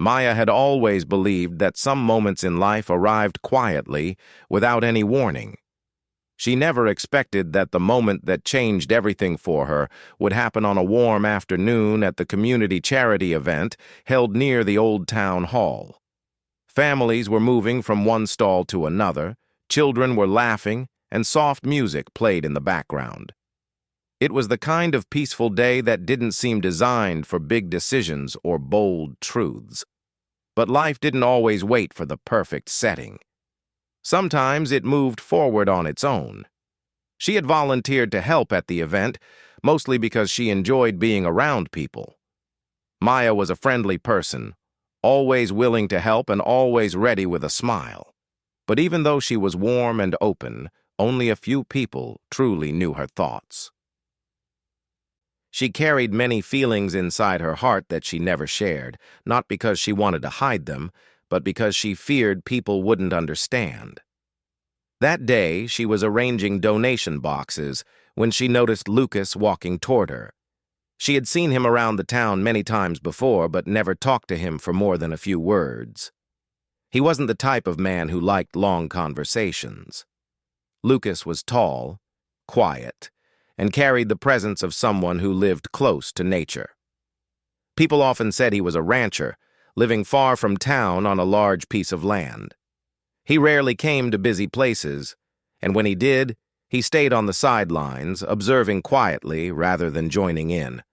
Maya had always believed that some moments in life arrived quietly, without any warning. She never expected that the moment that changed everything for her would happen on a warm afternoon at the community charity event held near the old town hall. Families were moving from one stall to another, children were laughing, and soft music played in the background. It was the kind of peaceful day that didn't seem designed for big decisions or bold truths. But life didn't always wait for the perfect setting. Sometimes it moved forward on its own. She had volunteered to help at the event, mostly because she enjoyed being around people. Maya was a friendly person, always willing to help and always ready with a smile. But even though she was warm and open, only a few people truly knew her thoughts. She carried many feelings inside her heart that she never shared, not because she wanted to hide them, but because she feared people wouldn't understand. That day, she was arranging donation boxes when she noticed Lucas walking toward her. She had seen him around the town many times before, but never talked to him for more than a few words. He wasn't the type of man who liked long conversations. Lucas was tall, quiet, and carried the presence of someone who lived close to nature. People often said he was a rancher, living far from town on a large piece of land. He rarely came to busy places, and when he did, he stayed on the sidelines, observing quietly rather than joining in.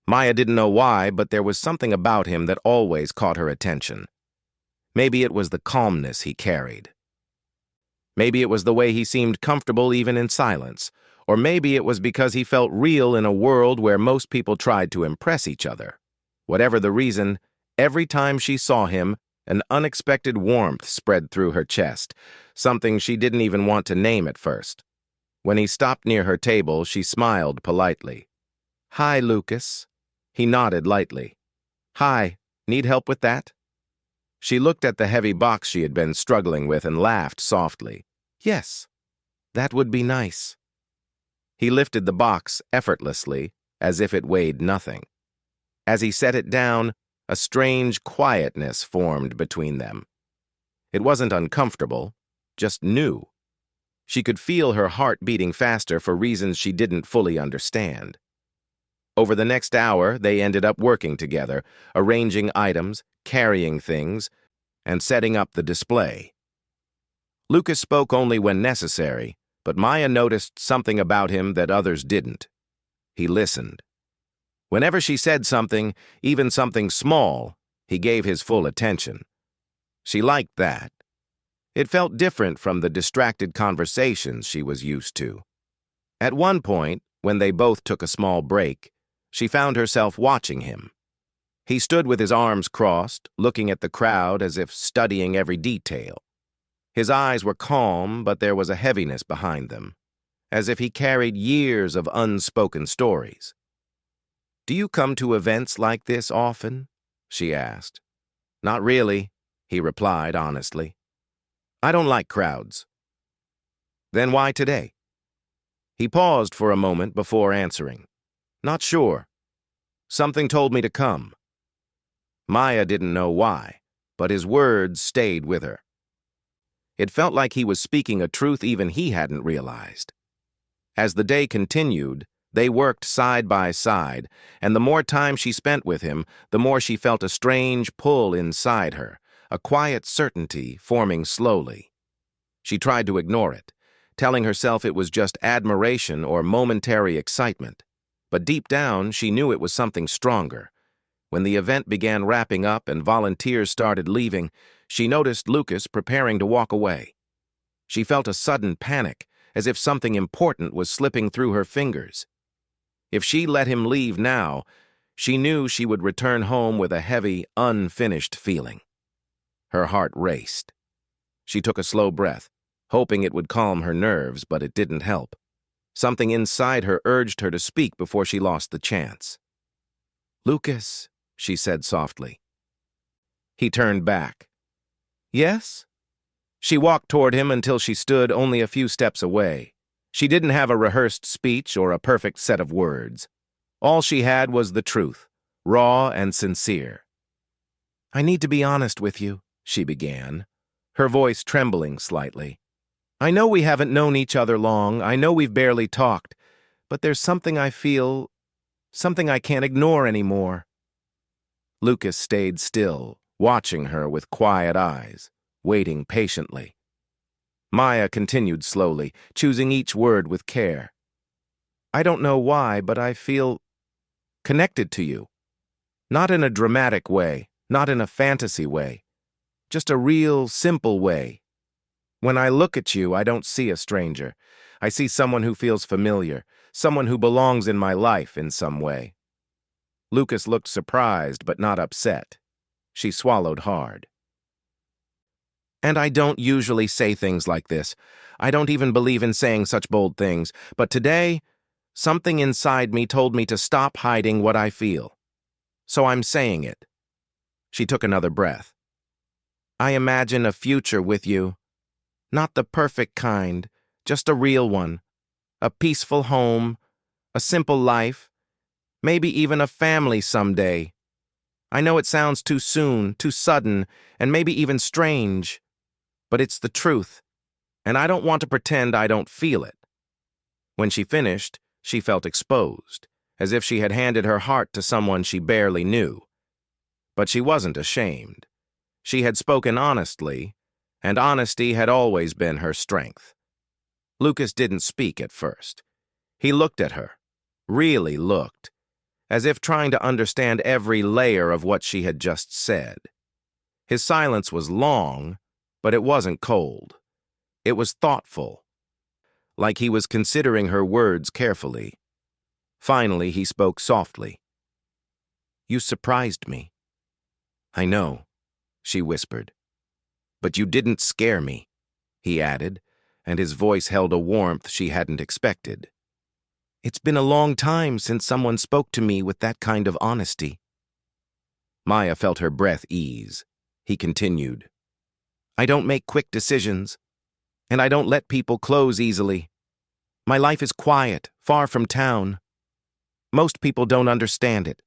Maya didn't know why, but there was something about him that always caught her attention. Maybe it was the calmness he carried. Maybe it was the way he seemed comfortable even in silence, or maybe it was because he felt real in a world where most people tried to impress each other. Whatever the reason, every time she saw him, an unexpected warmth spread through her chest, something she didn't even want to name at first. When he stopped near her table, she smiled politely. "Hi, Lucas." He nodded lightly. "Hi, need help with that?" She looked at the heavy box she had been struggling with and laughed softly. "Yes, that would be nice." He lifted the box effortlessly, as if it weighed nothing. As he set it down, a strange quietness formed between them. It wasn't uncomfortable, just new. She could feel her heart beating faster for reasons she didn't fully understand. Over the next hour, they ended up working together, arranging items, carrying things, and setting up the display. Lucas spoke only when necessary, but Maya noticed something about him that others didn't. He listened. Whenever she said something, even something small, he gave his full attention. She liked that. It felt different from the distracted conversations she was used to. At one point, when they both took a small break, she found herself watching him. He stood with his arms crossed, looking at the crowd as if studying every detail. His eyes were calm, but there was a heaviness behind them, as if he carried years of unspoken stories. "Do you come to events like this often?" she asked. "Not really," he replied honestly. "I don't like crowds." "Then why today?" He paused for a moment before answering. "Not sure. Something told me to come." Maya didn't know why, but his words stayed with her. It felt like he was speaking a truth even he hadn't realized. As the day continued, they worked side by side, and the more time she spent with him, the more she felt a strange pull inside her, a quiet certainty forming slowly. She tried to ignore it, telling herself it was just admiration or momentary excitement. But deep down, she knew it was something stronger. When the event began wrapping up and volunteers started leaving, she noticed Lucas preparing to walk away. She felt a sudden panic, as if something important was slipping through her fingers. If she let him leave now, she knew she would return home with a heavy, unfinished feeling. Her heart raced. She took a slow breath, hoping it would calm her nerves, but it didn't help. Something inside her urged her to speak before she lost the chance. "Lucas," she said softly. He turned back. "Yes?" She walked toward him until she stood only a few steps away. She didn't have a rehearsed speech or a perfect set of words. All she had was the truth, raw and sincere. I need to be honest with you, she began, her voice trembling slightly. I know we haven't known each other long, I know we've barely talked, but there's something I feel, something I can't ignore anymore. Lucas stayed still, watching her with quiet eyes, waiting patiently. Maya continued slowly, choosing each word with care. I don't know why, but I feel connected to you. Not in a dramatic way, not in a fantasy way, just a real, simple way. When I look at you, I don't see a stranger. I see someone who feels familiar, someone who belongs in my life in some way. Lucas looked surprised but not upset. She swallowed hard. And I don't usually say things like this. I don't even believe in saying such bold things. But today, something inside me told me to stop hiding what I feel. So I'm saying it. She took another breath. I imagine a future with you. Not the perfect kind, just a real one. A peaceful home, a simple life, maybe even a family someday. I know it sounds too soon, too sudden, and maybe even strange. But it's the truth, and I don't want to pretend I don't feel it. When she finished, she felt exposed, as if she had handed her heart to someone she barely knew. But she wasn't ashamed. She had spoken honestly, and honesty had always been her strength. Lucas didn't speak at first. He looked at her, really looked, as if trying to understand every layer of what she had just said. His silence was long, but it wasn't cold. It was thoughtful, like he was considering her words carefully. Finally, he spoke softly. You surprised me. I know, she whispered. But you didn't scare me, he added, and his voice held a warmth she hadn't expected. It's been a long time since someone spoke to me with that kind of honesty. Maya felt her breath ease. He continued. I don't make quick decisions, and I don't let people close easily. My life is quiet, far from town. Most people don't understand it.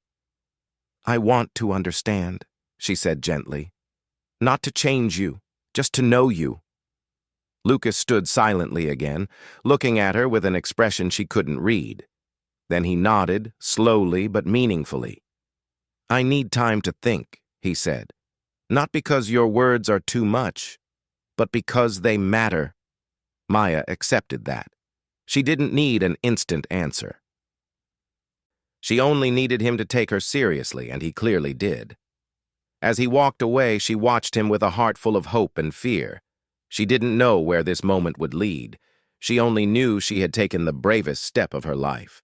I want to understand, she said gently. Not to change you, just to know you. Lucas stood silently again, looking at her with an expression she couldn't read. Then he nodded, slowly but meaningfully. I need time to think, he said. Not because your words are too much, but because they matter. Maya accepted that. She didn't need an instant answer. She only needed him to take her seriously, and he clearly did. As he walked away, she watched him with a heart full of hope and fear. She didn't know where this moment would lead. She only knew she had taken the bravest step of her life.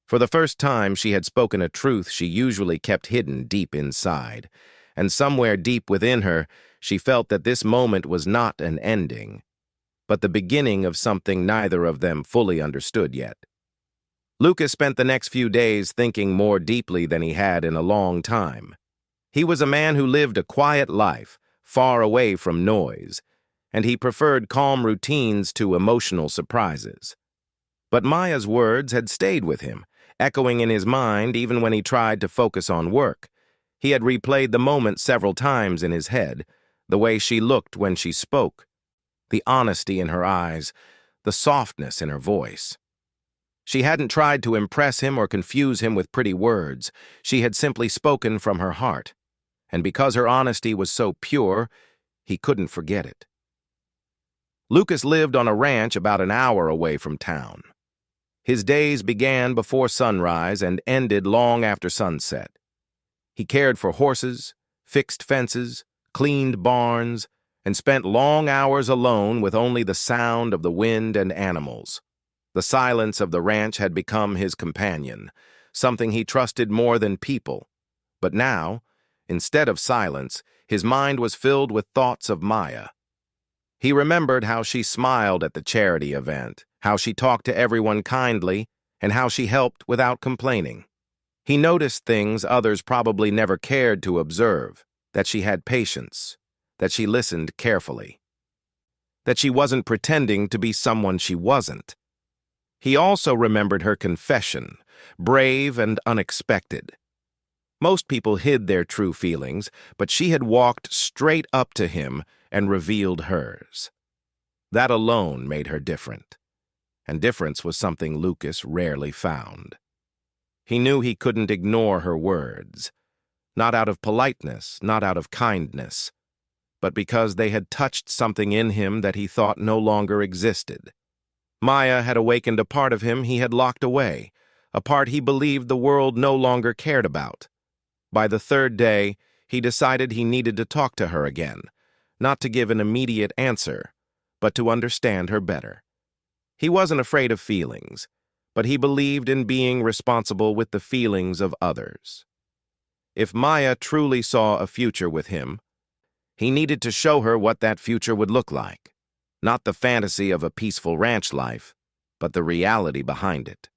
For the first time, she had spoken a truth she usually kept hidden deep inside, and somewhere deep within her, she felt that this moment was not an ending, but the beginning of something neither of them fully understood yet. Lucas spent the next few days thinking more deeply than he had in a long time. He was a man who lived a quiet life, far away from noise, and he preferred calm routines to emotional surprises. But Maya's words had stayed with him, echoing in his mind even when he tried to focus on work. He had replayed the moment several times in his head, the way she looked when she spoke, the honesty in her eyes, the softness in her voice. She hadn't tried to impress him or confuse him with pretty words. She had simply spoken from her heart, and because her honesty was so pure, he couldn't forget it. Lucas lived on a ranch about an hour away from town. His days began before sunrise and ended long after sunset. He cared for horses, fixed fences, cleaned barns, and spent long hours alone with only the sound of the wind and animals. The silence of the ranch had become his companion, something he trusted more than people. But now, instead of silence, his mind was filled with thoughts of Maya. He remembered how she smiled at the charity event, how she talked to everyone kindly, and how she helped without complaining. He noticed things others probably never cared to observe, that she had patience, that she listened carefully, that she wasn't pretending to be someone she wasn't. He also remembered her confession, brave and unexpected. Most people hid their true feelings, but she had walked straight up to him and revealed hers. That alone made her different, and difference was something Lucas rarely found. He knew he couldn't ignore her words, not out of politeness, not out of kindness, but because they had touched something in him that he thought no longer existed. Maya had awakened a part of him he had locked away, a part he believed the world no longer cared about. By the third day, he decided he needed to talk to her again, not to give an immediate answer, but to understand her better. He wasn't afraid of feelings, but he believed in being responsible with the feelings of others. If Maya truly saw a future with him, he needed to show her what that future would look like. Not the fantasy of a peaceful ranch life, but the reality behind it.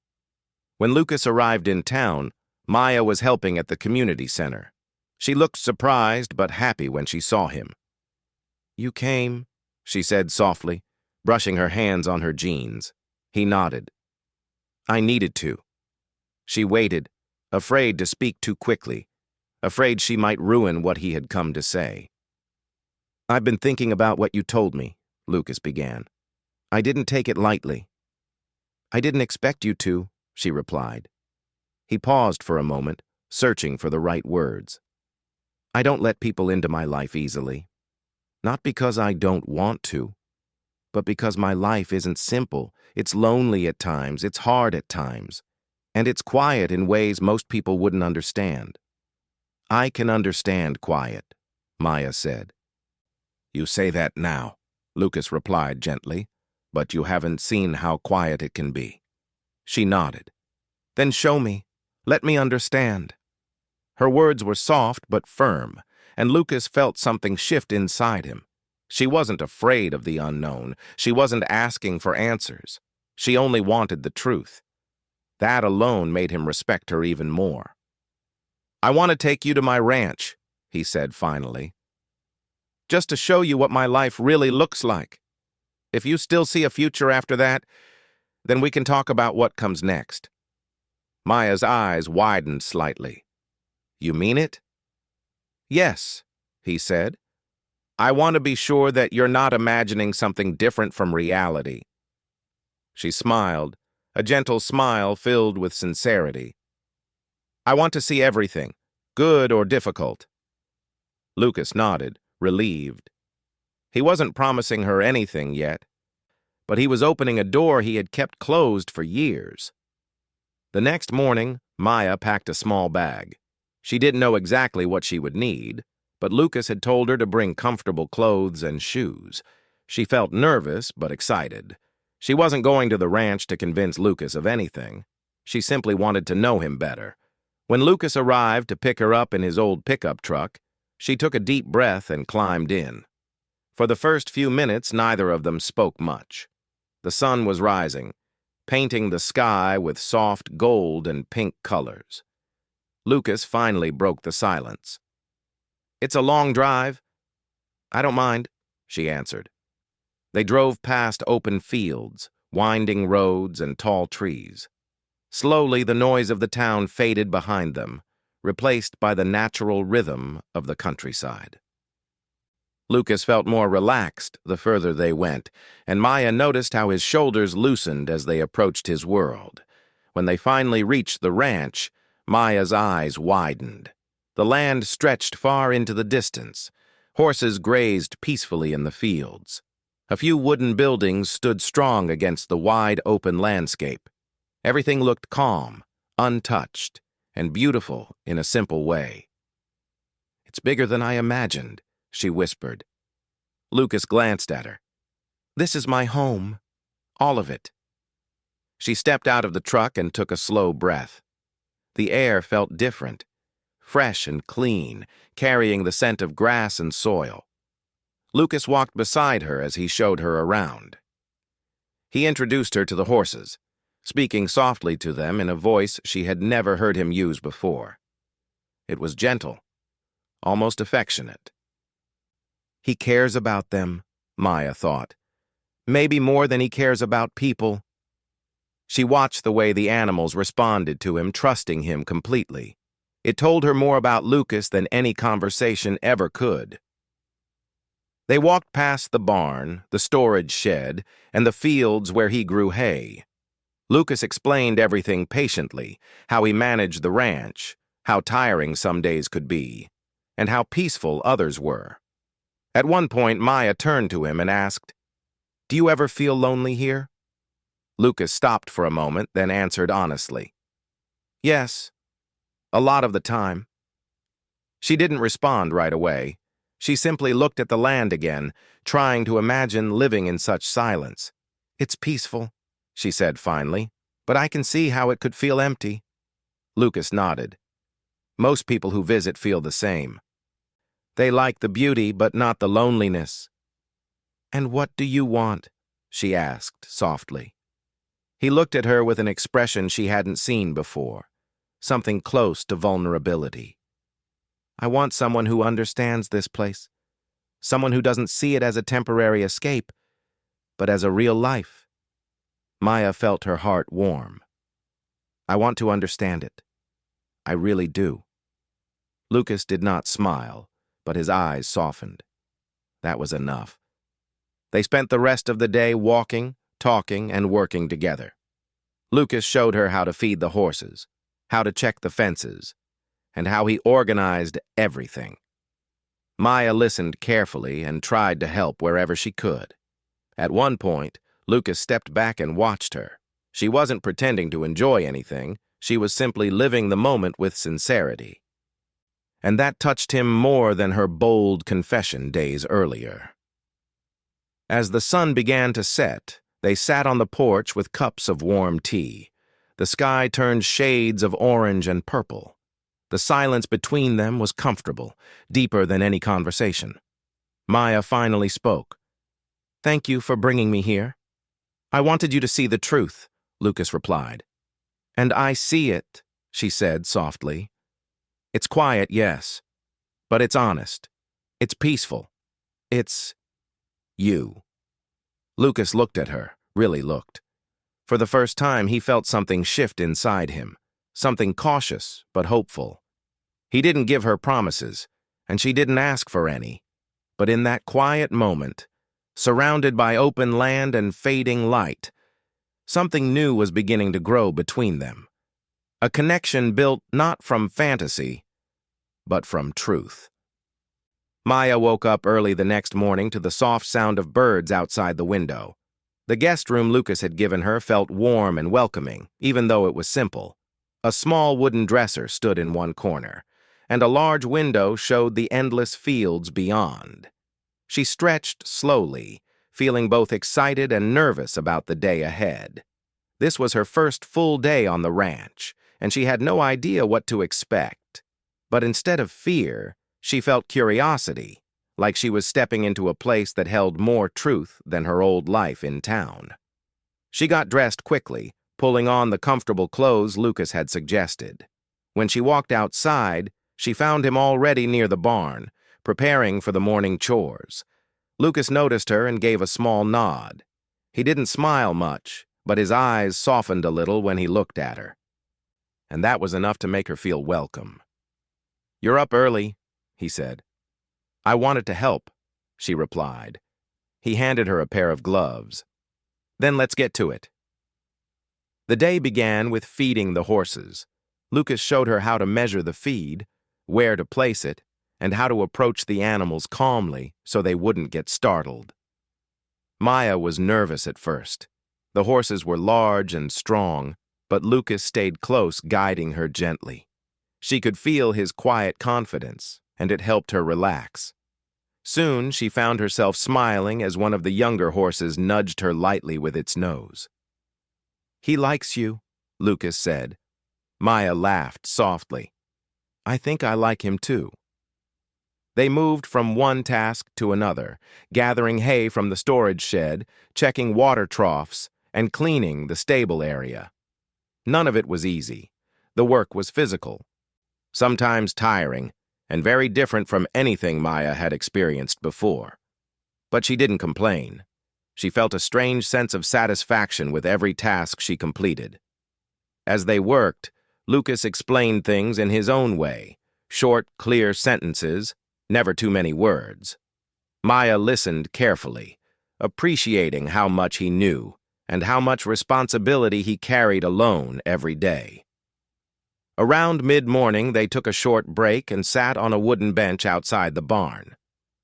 When Lucas arrived in town, Maya was helping at the community center. She looked surprised but happy when she saw him. "You came," she said softly, brushing her hands on her jeans. He nodded. "I needed to." She waited, afraid to speak too quickly, afraid she might ruin what he had come to say. "I've been thinking about what you told me," Lucas began. "I didn't take it lightly." "I didn't expect you to," she replied. He paused for a moment, searching for the right words. "I don't let people into my life easily. Not because I don't want to, but because my life isn't simple. It's lonely at times, it's hard at times, and it's quiet in ways most people wouldn't understand." "I can understand quiet," Maya said. "You say that now," Lucas replied gently, "but you haven't seen how quiet it can be." She nodded. "Then show me. Let me understand." Her words were soft but firm, and Lucas felt something shift inside him. She wasn't afraid of the unknown. She wasn't asking for answers. She only wanted the truth. That alone made him respect her even more. "I want to take you to my ranch," he said finally. "Just to show you what my life really looks like. If you still see a future after that, then we can talk about what comes next." Maya's eyes widened slightly. "You mean it?" "Yes," he said. "I want to be sure that you're not imagining something different from reality." She smiled, a gentle smile filled with sincerity. "I want to see everything, good or difficult." Lucas nodded, relieved. He wasn't promising her anything yet, but he was opening a door he had kept closed for years. The next morning, Maya packed a small bag. She didn't know exactly what she would need, but Lucas had told her to bring comfortable clothes and shoes. She felt nervous but excited. She wasn't going to the ranch to convince Lucas of anything. She simply wanted to know him better. When Lucas arrived to pick her up in his old pickup truck, she took a deep breath and climbed in. For the first few minutes, neither of them spoke much. The sun was rising, painting the sky with soft gold and pink colors. Lucas finally broke the silence. "It's a long drive." "I don't mind," she answered. They drove past open fields, winding roads, and tall trees. Slowly, the noise of the town faded behind them, replaced by the natural rhythm of the countryside. Lucas felt more relaxed the further they went, and Maya noticed how his shoulders loosened as they approached his world. When they finally reached the ranch, Maya's eyes widened. The land stretched far into the distance. Horses grazed peacefully in the fields. A few wooden buildings stood strong against the wide open landscape. Everything looked calm, untouched, and beautiful in a simple way. "It's bigger than I imagined," she whispered. Lucas glanced at her. "This is my home. All of it." She stepped out of the truck and took a slow breath. The air felt different, fresh and clean, carrying the scent of grass and soil. Lucas walked beside her as he showed her around. He introduced her to the horses, speaking softly to them in a voice she had never heard him use before. It was gentle, almost affectionate. He cares about them, Maya thought. Maybe more than he cares about people. She watched the way the animals responded to him, trusting him completely. It told her more about Lucas than any conversation ever could. They walked past the barn, the storage shed, and the fields where he grew hay. Lucas explained everything patiently, how he managed the ranch, how tiring some days could be, and how peaceful others were. At one point, Maya turned to him and asked, "Do you ever feel lonely here?" Lucas stopped for a moment, then answered honestly, "Yes, a lot of the time." She didn't respond right away. She simply looked at the land again, trying to imagine living in such silence. "It's peaceful," she said finally, "but I can see how it could feel empty." Lucas nodded. Most people who visit feel the same. They like the beauty, but not the loneliness. "And what do you want?" she asked softly. He looked at her with an expression she hadn't seen before, something close to vulnerability. "I want someone who understands this place, someone who doesn't see it as a temporary escape, but as a real life." Maya felt her heart warm. "I want to understand it. I really do." Lucas did not smile, but his eyes softened. That was enough. They spent the rest of the day walking, talking, and working together. Lucas showed her how to feed the horses, how to check the fences, and how he organized everything. Maya listened carefully and tried to help wherever she could. At one point, Lucas stepped back and watched her. She wasn't pretending to enjoy anything. She was simply living the moment with sincerity. And that touched him more than her bold confession days earlier. As the sun began to set, they sat on the porch with cups of warm tea. The sky turned shades of orange and purple. The silence between them was comfortable, deeper than any conversation. Maya finally spoke. "Thank you for bringing me here." "I wanted you to see the truth," Lucas replied. "And I see it," she said softly. "It's quiet, yes, but it's honest. It's peaceful. It's you." Lucas looked at her, really looked. For the first time, he felt something shift inside him, something cautious but hopeful. He didn't give her promises, and she didn't ask for any. But in that quiet moment, surrounded by open land and fading light, something new was beginning to grow between them. A connection built not from fantasy, but from truth. Maya woke up early the next morning to the soft sound of birds outside the window. The guest room Lucas had given her felt warm and welcoming, even though it was simple. A small wooden dresser stood in one corner, and a large window showed the endless fields beyond. She stretched slowly, feeling both excited and nervous about the day ahead. This was her first full day on the ranch, and she had no idea what to expect. But instead of fear, she felt curiosity, like she was stepping into a place that held more truth than her old life in town. She got dressed quickly, pulling on the comfortable clothes Lucas had suggested. When she walked outside, she found him already near the barn, preparing for the morning chores. Lucas noticed her and gave a small nod. He didn't smile much, but his eyes softened a little when he looked at her. And that was enough to make her feel welcome. "You're up early," he said. "I wanted to help," she replied. He handed her a pair of gloves. "Then let's get to it." The day began with feeding the horses. Lucas showed her how to measure the feed, where to place it, and how to approach the animals calmly so they wouldn't get startled. Maya was nervous at first. The horses were large and strong, but Lucas stayed close, guiding her gently. She could feel his quiet confidence, and it helped her relax. Soon, she found herself smiling as one of the younger horses nudged her lightly with its nose. "He likes you," Lucas said. Maya laughed softly. "I think I like him too." They moved from one task to another, gathering hay from the storage shed, checking water troughs, and cleaning the stable area. None of it was easy. The work was physical, sometimes tiring, and very different from anything Maya had experienced before. But she didn't complain. She felt a strange sense of satisfaction with every task she completed. As they worked, Lucas explained things in his own way, short, clear sentences, never too many words. Maya listened carefully, appreciating how much he knew and how much responsibility he carried alone every day. Around mid-morning, they took a short break and sat on a wooden bench outside the barn.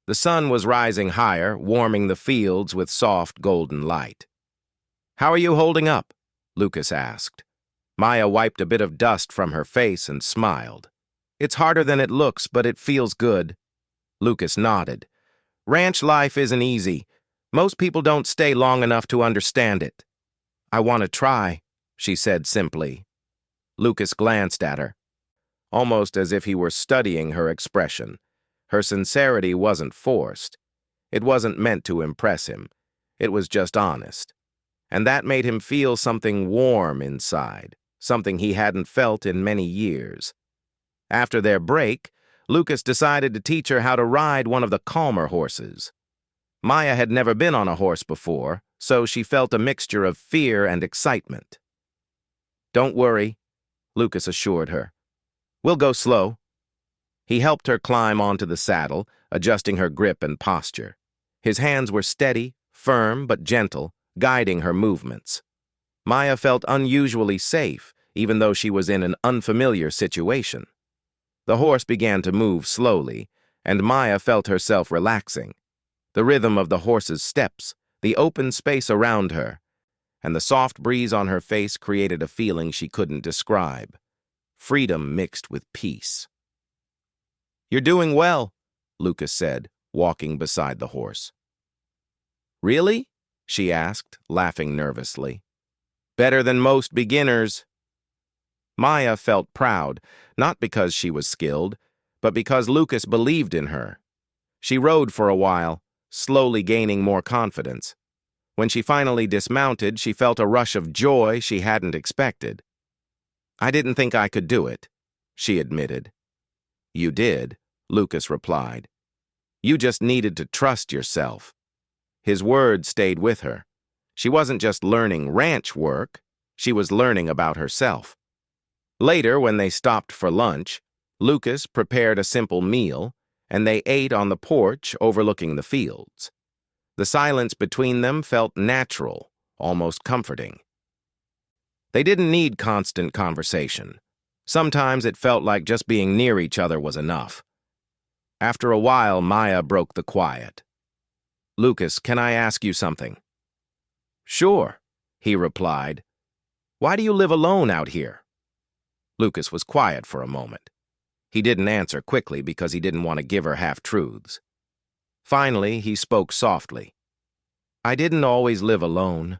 The sun was rising higher, warming the fields with soft golden light. "How are you holding up?" Lucas asked. Maya wiped a bit of dust from her face and smiled. "It's harder than it looks, but it feels good." Lucas nodded. "Ranch life isn't easy. Most people don't stay long enough to understand it." "I want to try," she said simply. Lucas glanced at her, almost as if he were studying her expression. Her sincerity wasn't forced. It wasn't meant to impress him. It was just honest. And that made him feel something warm inside, something he hadn't felt in many years. After their break, Lucas decided to teach her how to ride one of the calmer horses. Maya had never been on a horse before, so she felt a mixture of fear and excitement. "Don't worry," Lucas assured her. "We'll go slow." He helped her climb onto the saddle, adjusting her grip and posture. His hands were steady, firm, but gentle, guiding her movements. Maya felt unusually safe, even though she was in an unfamiliar situation. The horse began to move slowly, and Maya felt herself relaxing. The rhythm of the horse's steps, the open space around her, and the soft breeze on her face created a feeling she couldn't describe. Freedom mixed with peace. "You're doing well," Lucas said, walking beside the horse. "Really?" she asked, laughing nervously. "Better than most beginners." Maya felt proud, not because she was skilled, but because Lucas believed in her. She rode for a while, slowly gaining more confidence. When she finally dismounted, she felt a rush of joy she hadn't expected. "I didn't think I could do it," she admitted. "You did," Lucas replied. "You just needed to trust yourself." His words stayed with her. She wasn't just learning ranch work, she was learning about herself. Later, when they stopped for lunch, Lucas prepared a simple meal, and they ate on the porch overlooking the fields. The silence between them felt natural, almost comforting. They didn't need constant conversation. Sometimes it felt like just being near each other was enough. After a while, Maya broke the quiet. "Lucas, can I ask you something?" "Sure," he replied. "Why do you live alone out here?" Lucas was quiet for a moment. He didn't answer quickly because he didn't want to give her half-truths. Finally, he spoke softly. "I didn't always live alone.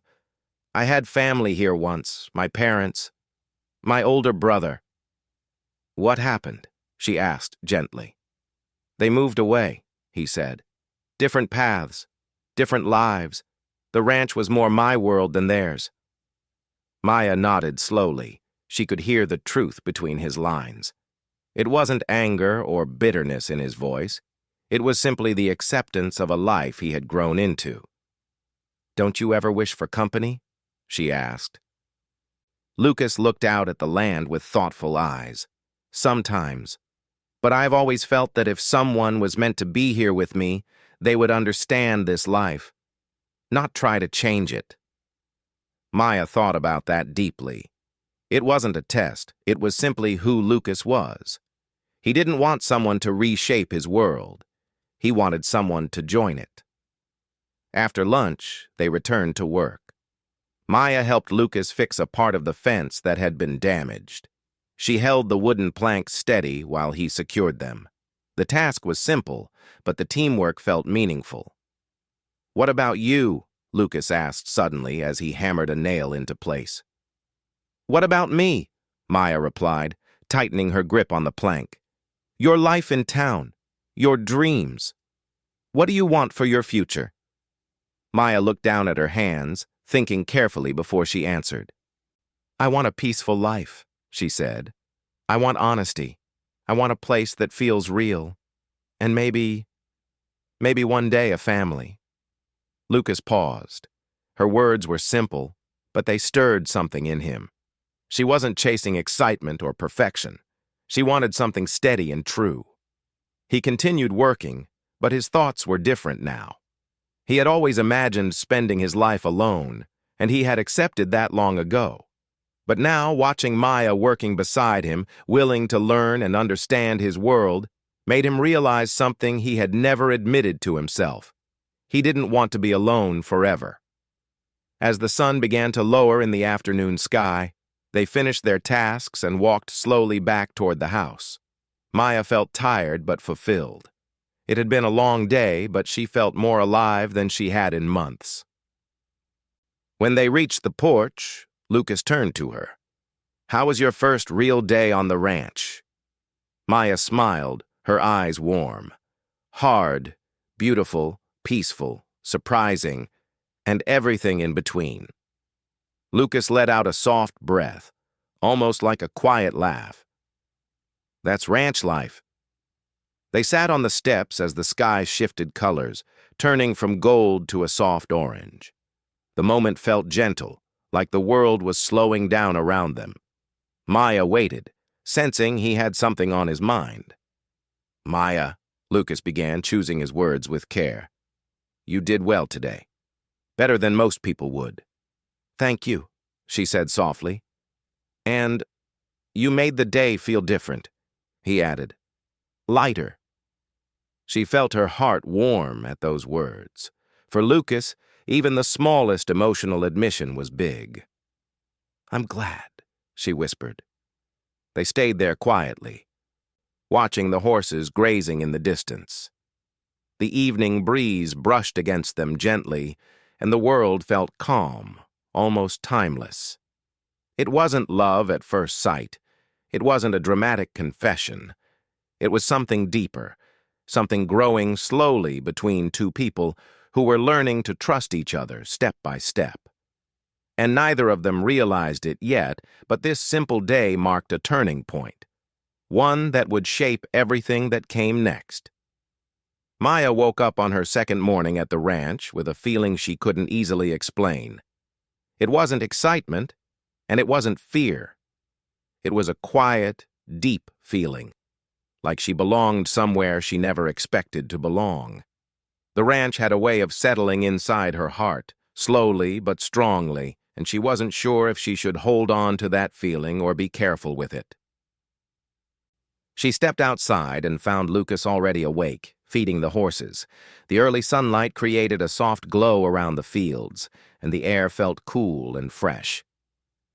I had family here once, my parents, my older brother." "What happened?" she asked gently. "They moved away," he said. "Different paths, different lives. The ranch was more my world than theirs." Maya nodded slowly. She could hear the truth between his lines. It wasn't anger or bitterness in his voice. It was simply the acceptance of a life he had grown into. "Don't you ever wish for company?" she asked. Lucas looked out at the land with thoughtful eyes. "Sometimes. But I've always felt that if someone was meant to be here with me, they would understand this life, not try to change it." Maya thought about that deeply. It wasn't a test, it was simply who Lucas was. He didn't want someone to reshape his world. He wanted someone to join it. After lunch, they returned to work. Maya helped Lucas fix a part of the fence that had been damaged. She held the wooden planks steady while he secured them. The task was simple, but the teamwork felt meaningful. "What about you?" Lucas asked suddenly as he hammered a nail into place. "What about me?" Maya replied, tightening her grip on the plank. "Your life in town, your dreams. What do you want for your future?" Maya looked down at her hands, thinking carefully before she answered. "I want a peaceful life," she said. "I want honesty. I want a place that feels real. And maybe one day a family." Lucas paused. Her words were simple, but they stirred something in him. She wasn't chasing excitement or perfection. She wanted something steady and true. He continued working, but his thoughts were different now. He had always imagined spending his life alone, and he had accepted that long ago. But now, watching Maya working beside him, willing to learn and understand his world, made him realize something he had never admitted to himself. He didn't want to be alone forever. As the sun began to lower in the afternoon sky, they finished their tasks and walked slowly back toward the house. Maya felt tired but fulfilled. It had been a long day, but she felt more alive than she had in months. When they reached the porch, Lucas turned to her. "How was your first real day on the ranch?" Maya smiled, her eyes warm. Hard, beautiful, peaceful, surprising, and everything in between. Lucas let out a soft breath, almost like a quiet laugh. "That's ranch life." They sat on the steps as the sky shifted colors, turning from gold to a soft orange. The moment felt gentle, like the world was slowing down around them. Maya waited, sensing he had something on his mind. "Maya," Lucas began, choosing his words with care. "You did well today. Better than most people would." "Thank you," she said softly. "And you made the day feel different," he added. "Lighter." She felt her heart warm at those words. For Lucas, even the smallest emotional admission was big. "I'm glad," she whispered. They stayed there quietly, watching the horses grazing in the distance. The evening breeze brushed against them gently, and the world felt calm, almost timeless. It wasn't love at first sight. It wasn't a dramatic confession. It was something deeper, something growing slowly between two people who were learning to trust each other step by step. And neither of them realized it yet, but this simple day marked a turning point, one that would shape everything that came next. Maya woke up on her second morning at the ranch with a feeling she couldn't easily explain. It wasn't excitement, and it wasn't fear. It was a quiet, deep feeling, like she belonged somewhere she never expected to belong. The ranch had a way of settling inside her heart, slowly but strongly, and she wasn't sure if she should hold on to that feeling or be careful with it. She stepped outside and found Lucas already awake, feeding the horses. The early sunlight created a soft glow around the fields, and the air felt cool and fresh.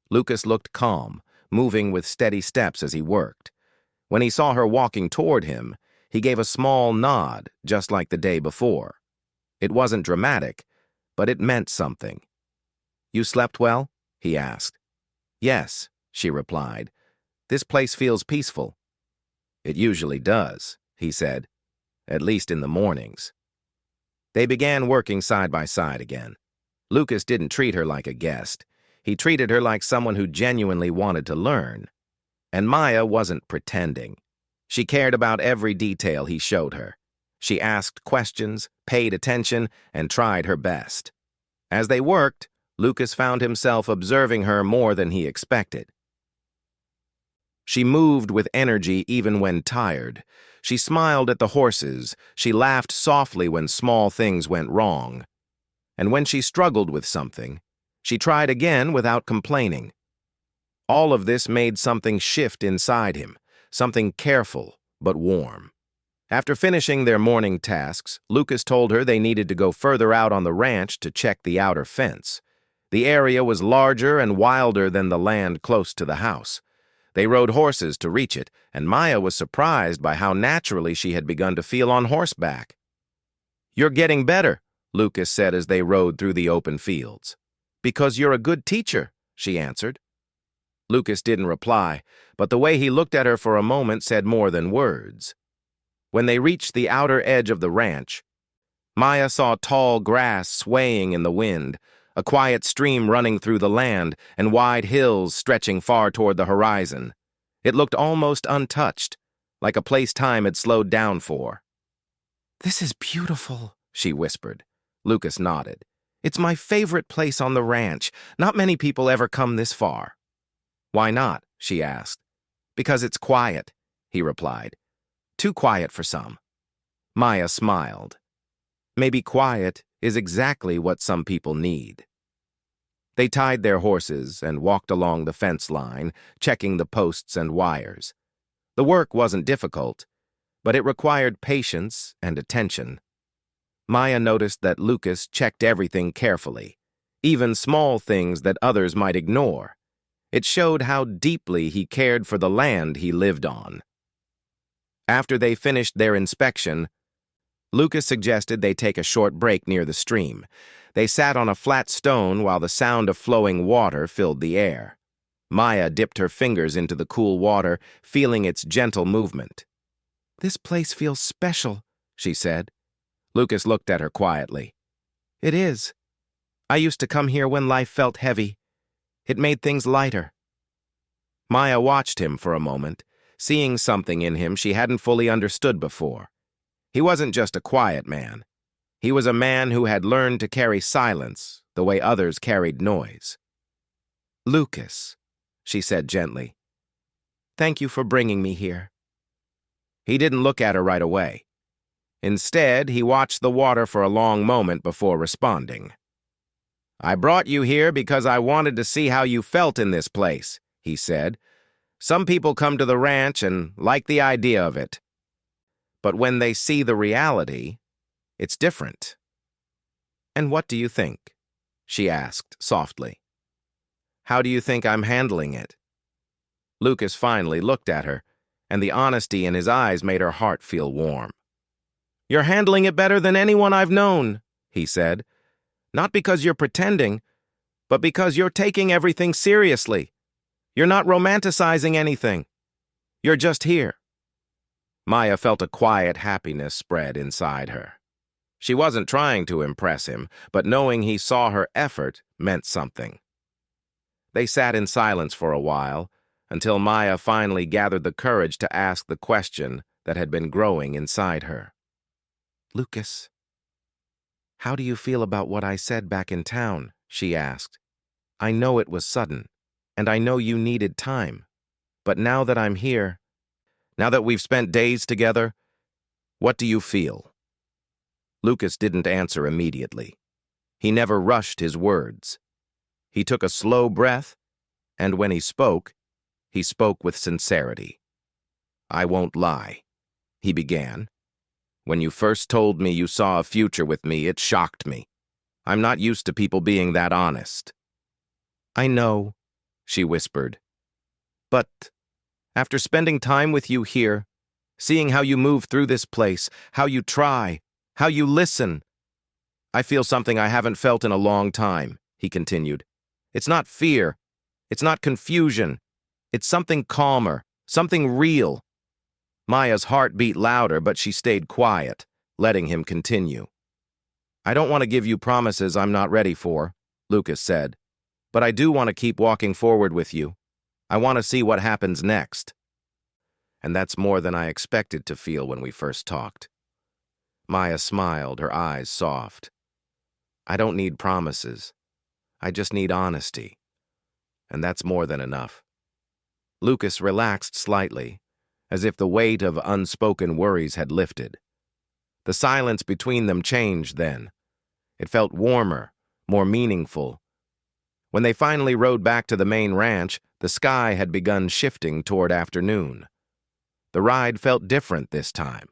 Lucas looked calm, moving with steady steps as he worked. When he saw her walking toward him, he gave a small nod, just like the day before. It wasn't dramatic, but it meant something. "You slept well?" he asked. "Yes," she replied. "This place feels peaceful." "It usually does," he said, "at least in the mornings." They began working side by side again. Lucas didn't treat her like a guest. He treated her like someone who genuinely wanted to learn. And Maya wasn't pretending. She cared about every detail he showed her. She asked questions, paid attention, and tried her best. As they worked, Lucas found himself observing her more than he expected. She moved with energy even when tired. She smiled at the horses. She laughed softly when small things went wrong. And when she struggled with something, she tried again without complaining. All of this made something shift inside him, something careful but warm. After finishing their morning tasks, Lucas told her they needed to go further out on the ranch to check the outer fence. The area was larger and wilder than the land close to the house. They rode horses to reach it, and Maya was surprised by how naturally she had begun to feel on horseback. "You're getting better," Lucas said as they rode through the open fields. "Because you're a good teacher," she answered. Lucas didn't reply, but the way he looked at her for a moment said more than words. When they reached the outer edge of the ranch, Maya saw tall grass swaying in the wind, a quiet stream running through the land, and wide hills stretching far toward the horizon. It looked almost untouched, like a place time had slowed down for. "This is beautiful," she whispered. Lucas nodded. "It's my favorite place on the ranch. Not many people ever come this far." Why not? She asked. Because it's quiet, he replied. Too quiet for some. Maya smiled. Maybe quiet is exactly what some people need. They tied their horses and walked along the fence line, checking the posts and wires. The work wasn't difficult, but it required patience and attention. Maya noticed that Lucas checked everything carefully, even small things that others might ignore. It showed how deeply he cared for the land he lived on. After they finished their inspection, Lucas suggested they take a short break near the stream. They sat on a flat stone while the sound of flowing water filled the air. Maya dipped her fingers into the cool water, feeling its gentle movement. "This place feels special," she said. Lucas looked at her quietly. "It is. I used to come here when life felt heavy. It made things lighter." Maya watched him for a moment, seeing something in him she hadn't fully understood before. He wasn't just a quiet man. He was a man who had learned to carry silence the way others carried noise. "Lucas," she said gently, "thank you for bringing me here." He didn't look at her right away. Instead, he watched the water for a long moment before responding. "I brought you here because I wanted to see how you felt in this place," he said. "Some people come to the ranch and like the idea of it. But when they see the reality, it's different." "And what do you think?" she asked softly. "How do you think I'm handling it?" Lucas finally looked at her, and the honesty in his eyes made her heart feel warm. "You're handling it better than anyone I've known," he said. "Not because you're pretending, but because you're taking everything seriously. You're not romanticizing anything. You're just here." Maya felt a quiet happiness spread inside her. She wasn't trying to impress him, but knowing he saw her effort meant something. They sat in silence for a while, until Maya finally gathered the courage to ask the question that had been growing inside her. "Lucas, how do you feel about what I said back in town?" she asked. "I know it was sudden, and I know you needed time. But now that I'm here, now that we've spent days together, what do you feel?" Lucas didn't answer immediately. He never rushed his words. He took a slow breath, and when he spoke with sincerity. "I won't lie," he began. "When you first told me you saw a future with me, it shocked me. I'm not used to people being that honest." "I know," she whispered. "But after spending time with you here, seeing how you move through this place, how you try, how you listen, I feel something I haven't felt in a long time," he continued. "It's not fear. It's not confusion. It's something calmer, something real." Maya's heart beat louder, but she stayed quiet, letting him continue. "I don't want to give you promises I'm not ready for," Lucas said, "but I do want to keep walking forward with you. I want to see what happens next." And that's more than I expected to feel when we first talked. Maya smiled, her eyes soft. "I don't need promises. I just need honesty. And that's more than enough." Lucas relaxed slightly, as if the weight of unspoken worries had lifted. The silence between them changed then. It felt warmer, more meaningful. When they finally rode back to the main ranch, the sky had begun shifting toward afternoon. The ride felt different this time,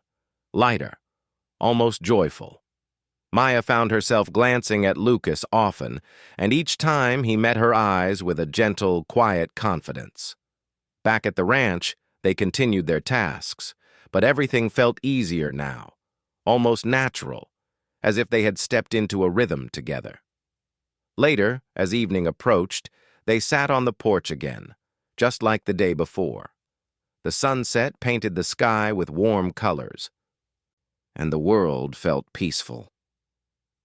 lighter, almost joyful. Maya found herself glancing at Lucas often, and each time he met her eyes with a gentle, quiet confidence. Back at the ranch, they continued their tasks, but everything felt easier now, almost natural, as if they had stepped into a rhythm together. Later, as evening approached, they sat on the porch again, just like the day before. The sunset painted the sky with warm colors, and the world felt peaceful.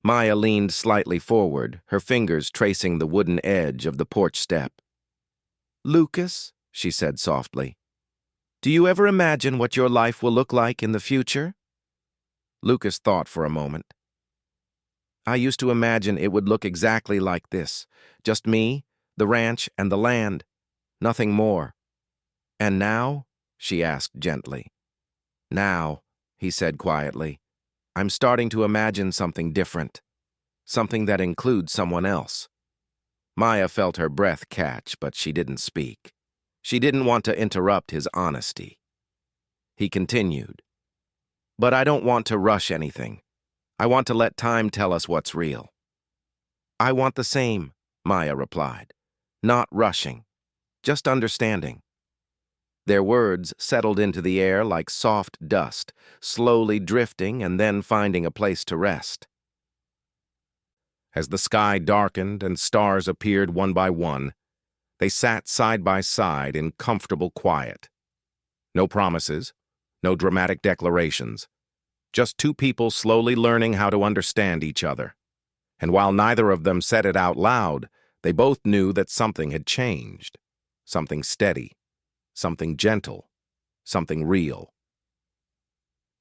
Maya leaned slightly forward, her fingers tracing the wooden edge of the porch step. "Lucas," she said softly, "do you ever imagine what your life will look like in the future?" Lucas thought for a moment. "I used to imagine it would look exactly like this, just me, the ranch, and the land. Nothing more. And now? She asked gently. Now, he said quietly, I'm starting to imagine something different. Something that includes someone else. Maya felt her breath catch, but she didn't speak. She didn't want to interrupt his honesty. He continued, but I don't want to rush anything. I want to let time tell us what's real. I want the same, Maya replied. Not rushing, just understanding. Their words settled into the air like soft dust, slowly drifting and then finding a place to rest. As the sky darkened and stars appeared one by one, they sat side by side in comfortable quiet. No promises, no dramatic declarations, just two people slowly learning how to understand each other. And while neither of them said it out loud, they both knew that something had changed. Something steady, something gentle, something real.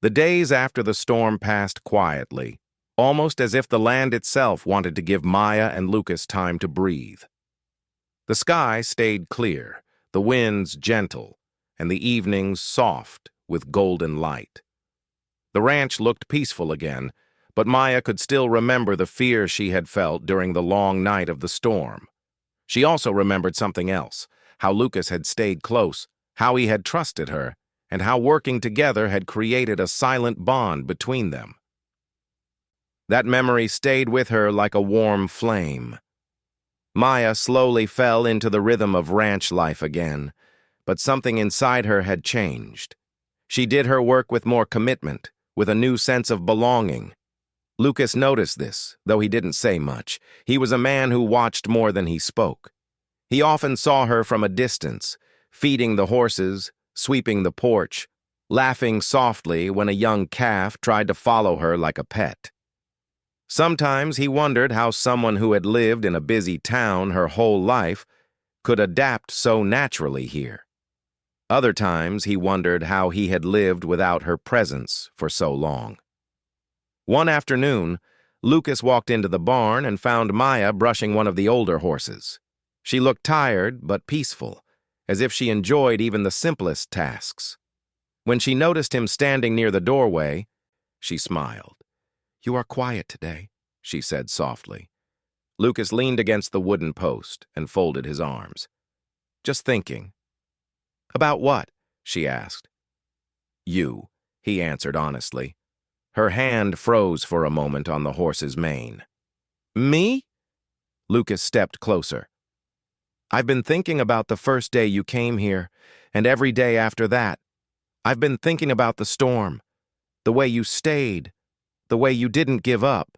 The days after the storm passed quietly, almost as if the land itself wanted to give Maya and Lucas time to breathe. The sky stayed clear, the winds gentle, and the evenings soft with golden light. The ranch looked peaceful again, but Maya could still remember the fear she had felt during the long night of the storm. She also remembered something else, how Lucas had stayed close, how he had trusted her, and how working together had created a silent bond between them. That memory stayed with her like a warm flame. Maya slowly fell into the rhythm of ranch life again, but something inside her had changed. She did her work with more commitment, with a new sense of belonging. Lucas noticed this, though he didn't say much. He was a man who watched more than he spoke. He often saw her from a distance, feeding the horses, sweeping the porch, laughing softly when a young calf tried to follow her like a pet. Sometimes he wondered how someone who had lived in a busy town her whole life could adapt so naturally here. Other times he wondered how he had lived without her presence for so long. One afternoon, Lucas walked into the barn and found Maya brushing one of the older horses. She looked tired but peaceful, as if she enjoyed even the simplest tasks. When she noticed him standing near the doorway, she smiled. "You are quiet today," she said softly. Lucas leaned against the wooden post and folded his arms. "Just thinking." "About what?" she asked. "You," he answered honestly. Her hand froze for a moment on the horse's mane. "Me?" Lucas stepped closer. "I've been thinking about the first day you came here, and every day after that. I've been thinking about the storm, the way you stayed, the way you didn't give up."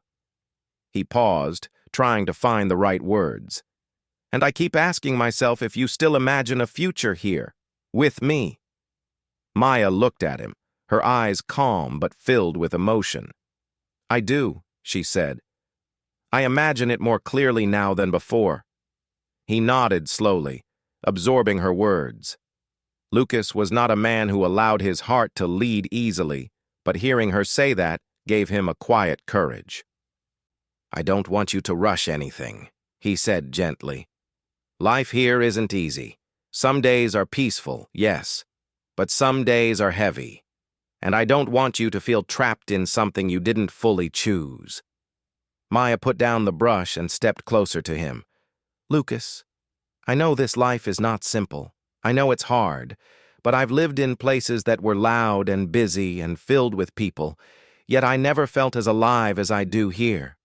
He paused, trying to find the right words. "And I keep asking myself if you still imagine a future here, with me." Maya looked at him, her eyes calm but filled with emotion. "I do," she said. "I imagine it more clearly now than before." He nodded slowly, absorbing her words. Lucas was not a man who allowed his heart to lead easily, but hearing her say that gave him a quiet courage. "I don't want you to rush anything," he said gently. "Life here isn't easy. Some days are peaceful, yes, but some days are heavy. And I don't want you to feel trapped in something you didn't fully choose." Maya put down the brush and stepped closer to him. "Lucas, I know this life is not simple. I know it's hard, but I've lived in places that were loud and busy and filled with people, yet I never felt as alive as I do here.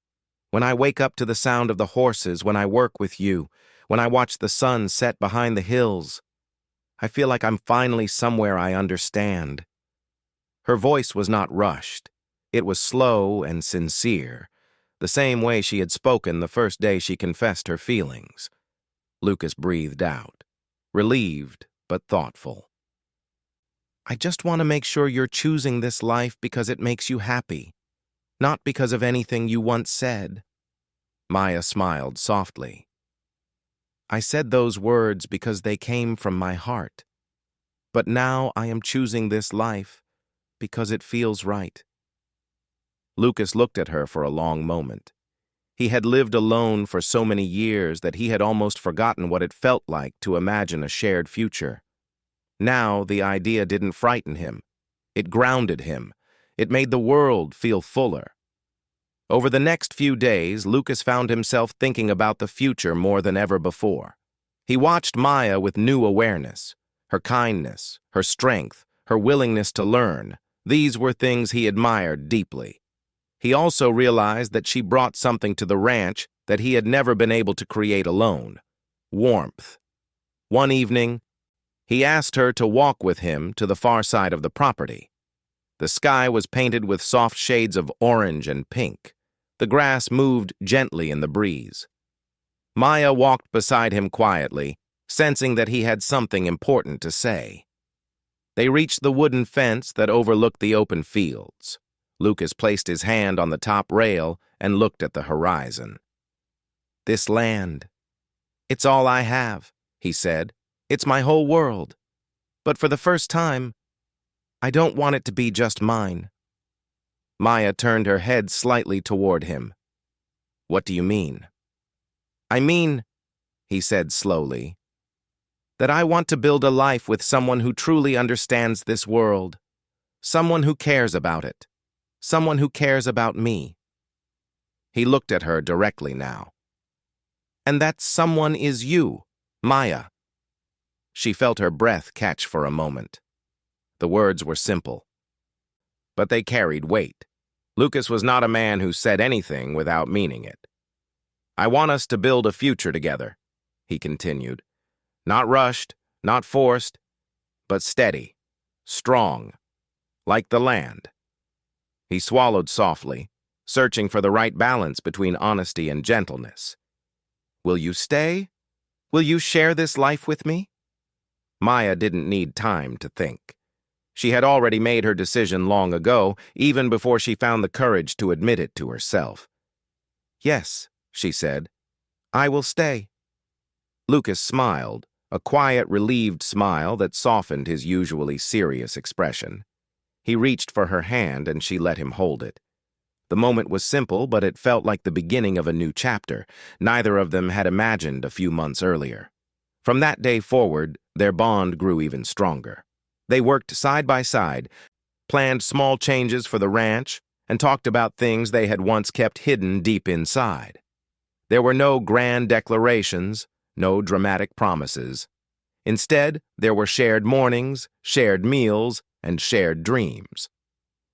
When I wake up to the sound of the horses, when I work with you, when I watch the sun set behind the hills, I feel like I'm finally somewhere I understand." Her voice was not rushed. It was slow and sincere, the same way she had spoken the first day she confessed her feelings. Lucas breathed out, relieved but thoughtful. "I just want to make sure you're choosing this life because it makes you happy, not because of anything you once said." Maya smiled softly. "I said those words because they came from my heart. But now I am choosing this life because it feels right." Lucas looked at her for a long moment. He had lived alone for so many years that he had almost forgotten what it felt like to imagine a shared future. Now, the idea didn't frighten him. It grounded him. It made the world feel fuller. Over the next few days, Lucas found himself thinking about the future more than ever before. He watched Maya with new awareness. Her kindness, her strength, her willingness to learn. These were things he admired deeply. He also realized that she brought something to the ranch that he had never been able to create alone: warmth. One evening, he asked her to walk with him to the far side of the property. The sky was painted with soft shades of orange and pink. The grass moved gently in the breeze. Maya walked beside him quietly, sensing that he had something important to say. They reached the wooden fence that overlooked the open fields. Lucas placed his hand on the top rail and looked at the horizon. "This land, it's all I have," he said. "It's my whole world. But for the first time, I don't want it to be just mine." Maya turned her head slightly toward him. "What do you mean?" "I mean," he said slowly, "that I want to build a life with someone who truly understands this world, someone who cares about it, someone who cares about me." He looked at her directly now. "And that someone is you, Maya." She felt her breath catch for a moment. The words were simple, but they carried weight. Lucas was not a man who said anything without meaning it. "I want us to build a future together," he continued. "Not rushed, not forced, but steady, strong, like the land." He swallowed softly, searching for the right balance between honesty and gentleness. "Will you stay? Will you share this life with me?" Maya didn't need time to think. She had already made her decision long ago, even before she found the courage to admit it to herself. "Yes," she said, "I will stay." Lucas smiled, a quiet, relieved smile that softened his usually serious expression. He reached for her hand and she let him hold it. The moment was simple, but it felt like the beginning of a new chapter neither of them had imagined a few months earlier. From that day forward, their bond grew even stronger. They worked side by side, planned small changes for the ranch, and talked about things they had once kept hidden deep inside. There were no grand declarations, no dramatic promises. Instead, there were shared mornings, shared meals, and shared dreams.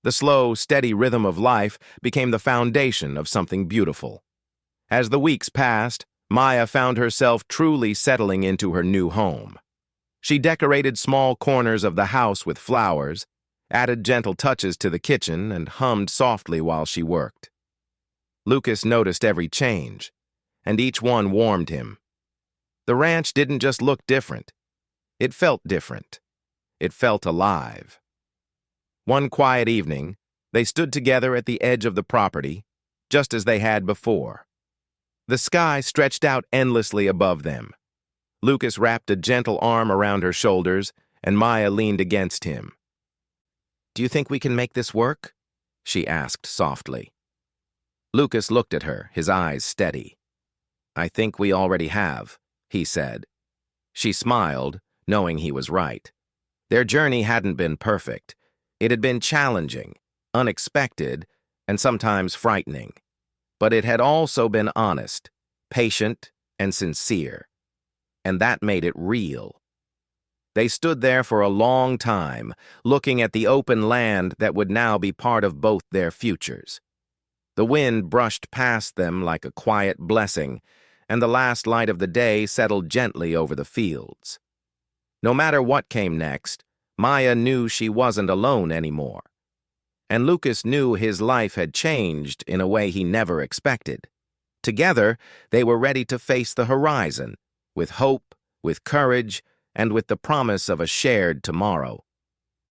The slow, steady rhythm of life became the foundation of something beautiful. As the weeks passed, Maya found herself truly settling into her new home. She decorated small corners of the house with flowers, added gentle touches to the kitchen, and hummed softly while she worked. Lucas noticed every change, and each one warmed him. The ranch didn't just look different. It felt different. It felt alive. One quiet evening, they stood together at the edge of the property, just as they had before. The sky stretched out endlessly above them. Lucas wrapped a gentle arm around her shoulders, and Maya leaned against him. "Do you think we can make this work?" she asked softly. Lucas looked at her, his eyes steady. "I think we already have," he said. She smiled, knowing he was right. Their journey hadn't been perfect. It had been challenging, unexpected, and sometimes frightening. But it had also been honest, patient, and sincere. And that made it real. They stood there for a long time, looking at the open land that would now be part of both their futures. The wind brushed past them like a quiet blessing, and the last light of the day settled gently over the fields. No matter what came next, Maya knew she wasn't alone anymore. And Lucas knew his life had changed in a way he never expected. Together, they were ready to face the horizon, with hope, with courage, and with the promise of a shared tomorrow.